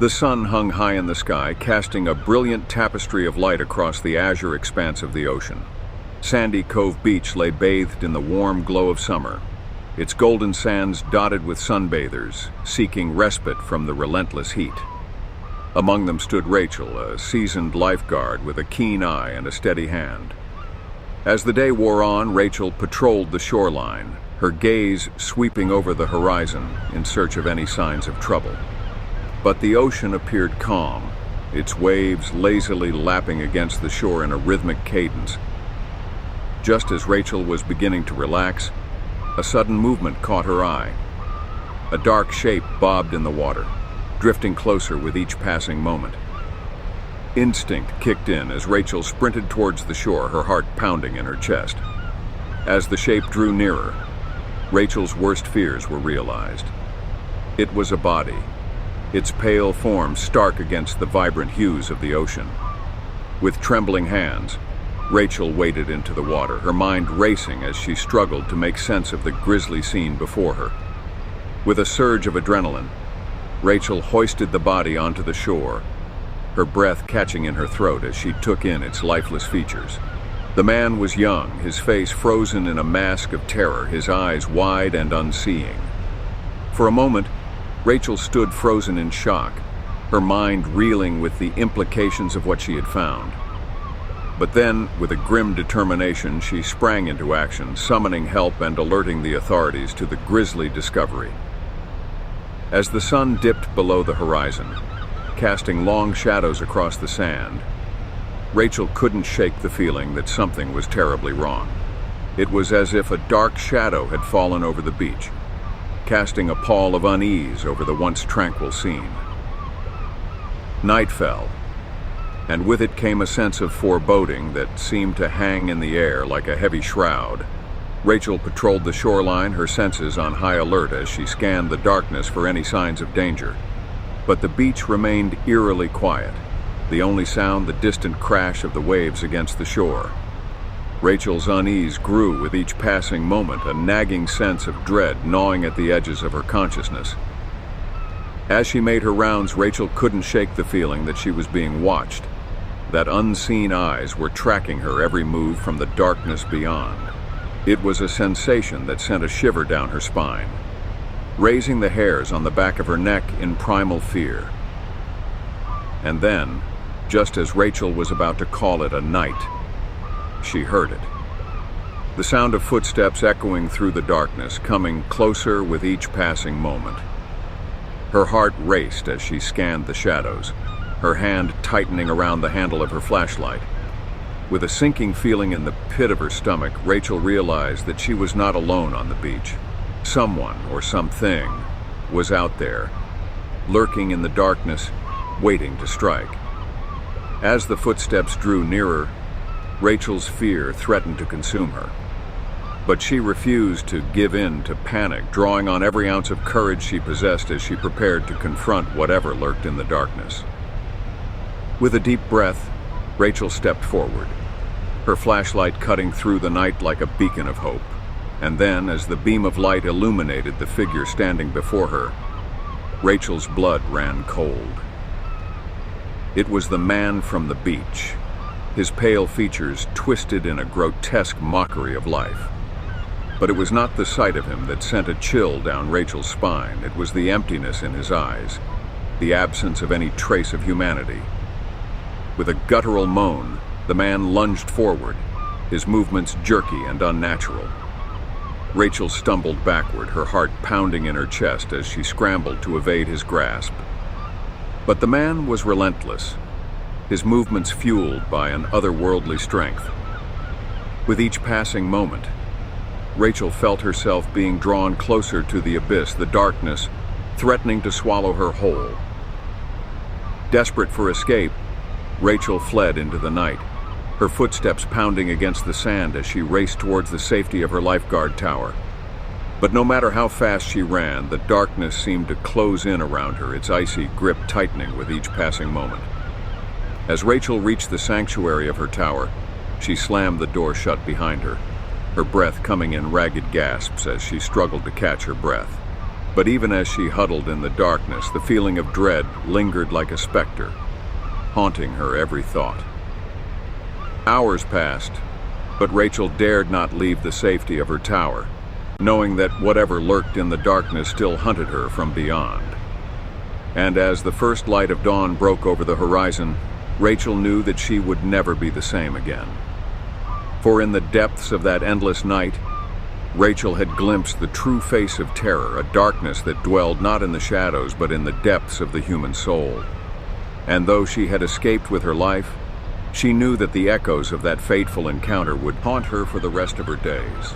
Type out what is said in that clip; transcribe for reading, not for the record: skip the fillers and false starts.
The sun hung high in the sky, casting a brilliant tapestry of light across the azure expanse of the ocean. Sandy Cove Beach lay bathed in the warm glow of summer, its golden sands dotted with sunbathers, seeking respite from the relentless heat. Among them stood Rachel, a seasoned lifeguard with a keen eye and a steady hand. As the day wore on, Rachel patrolled the shoreline, her gaze sweeping over the horizon in search of any signs of trouble. But the ocean appeared calm, its waves lazily lapping against the shore in a rhythmic cadence. Just as Rachel was beginning to relax, a sudden movement caught her eye. A dark shape bobbed in the water, drifting closer with each passing moment. Instinct kicked in as Rachel sprinted towards the shore, her heart pounding in her chest. As the shape drew nearer, Rachel's worst fears were realized. It was a body, its pale form stark against the vibrant hues of the ocean. With trembling hands, Rachel waded into the water, her mind racing as she struggled to make sense of the grisly scene before her. With a surge of adrenaline, Rachel hoisted the body onto the shore, her breath catching in her throat as she took in its lifeless features. The man was young, his face frozen in a mask of terror, his eyes wide and unseeing. For a moment, Rachel stood frozen in shock, her mind reeling with the implications of what she had found. But then, with a grim determination, she sprang into action, summoning help and alerting the authorities to the grisly discovery. As the sun dipped below the horizon, casting long shadows across the sand, Rachel couldn't shake the feeling that something was terribly wrong. It was as if a dark shadow had fallen over the beach, casting a pall of unease over the once tranquil scene. Night fell, and with it came a sense of foreboding that seemed to hang in the air like a heavy shroud. Rachel patrolled the shoreline, her senses on high alert as she scanned the darkness for any signs of danger. But the beach remained eerily quiet, the only sound the distant crash of the waves against the shore. Rachel's unease grew with each passing moment, a nagging sense of dread gnawing at the edges of her consciousness. As she made her rounds, Rachel couldn't shake the feeling that she was being watched, that unseen eyes were tracking her every move from the darkness beyond. It was a sensation that sent a shiver down her spine, raising the hairs on the back of her neck in primal fear. And then, just as Rachel was about to call it a night, she heard it. The sound of footsteps echoing through the darkness, coming closer with each passing moment. Her heart raced as she scanned the shadows, her hand tightening around the handle of her flashlight. With a sinking feeling in the pit of her stomach, Rachel realized that she was not alone on the beach. Someone or something was out there, lurking in the darkness, waiting to strike. As the footsteps drew nearer, Rachel's fear threatened to consume her. But she refused to give in to panic, drawing on every ounce of courage she possessed as she prepared to confront whatever lurked in the darkness. With a deep breath, Rachel stepped forward, her flashlight cutting through the night like a beacon of hope. And then, as the beam of light illuminated the figure standing before her, Rachel's blood ran cold. It was the man from the beach, his pale features twisted in a grotesque mockery of life. But it was not the sight of him that sent a chill down Rachel's spine. It was the emptiness in his eyes, the absence of any trace of humanity. With a guttural moan, the man lunged forward, his movements jerky and unnatural. Rachel stumbled backward, her heart pounding in her chest as she scrambled to evade his grasp. But the man was relentless, his movements fueled by an otherworldly strength. With each passing moment, Rachel felt herself being drawn closer to the abyss, the darkness threatening to swallow her whole. Desperate for escape, Rachel fled into the night, her footsteps pounding against the sand as she raced towards the safety of her lifeguard tower. But no matter how fast she ran, the darkness seemed to close in around her, its icy grip tightening with each passing moment. As Rachel reached the sanctuary of her tower, she slammed the door shut behind her, her breath coming in ragged gasps as she struggled to catch her breath. But even as she huddled in the darkness, the feeling of dread lingered like a specter, haunting her every thought. Hours passed, but Rachel dared not leave the safety of her tower, knowing that whatever lurked in the darkness still hunted her from beyond. And as the first light of dawn broke over the horizon, Rachel knew that she would never be the same again. For in the depths of that endless night, Rachel had glimpsed the true face of terror, a darkness that dwelled not in the shadows but in the depths of the human soul. And though she had escaped with her life, she knew that the echoes of that fateful encounter would haunt her for the rest of her days.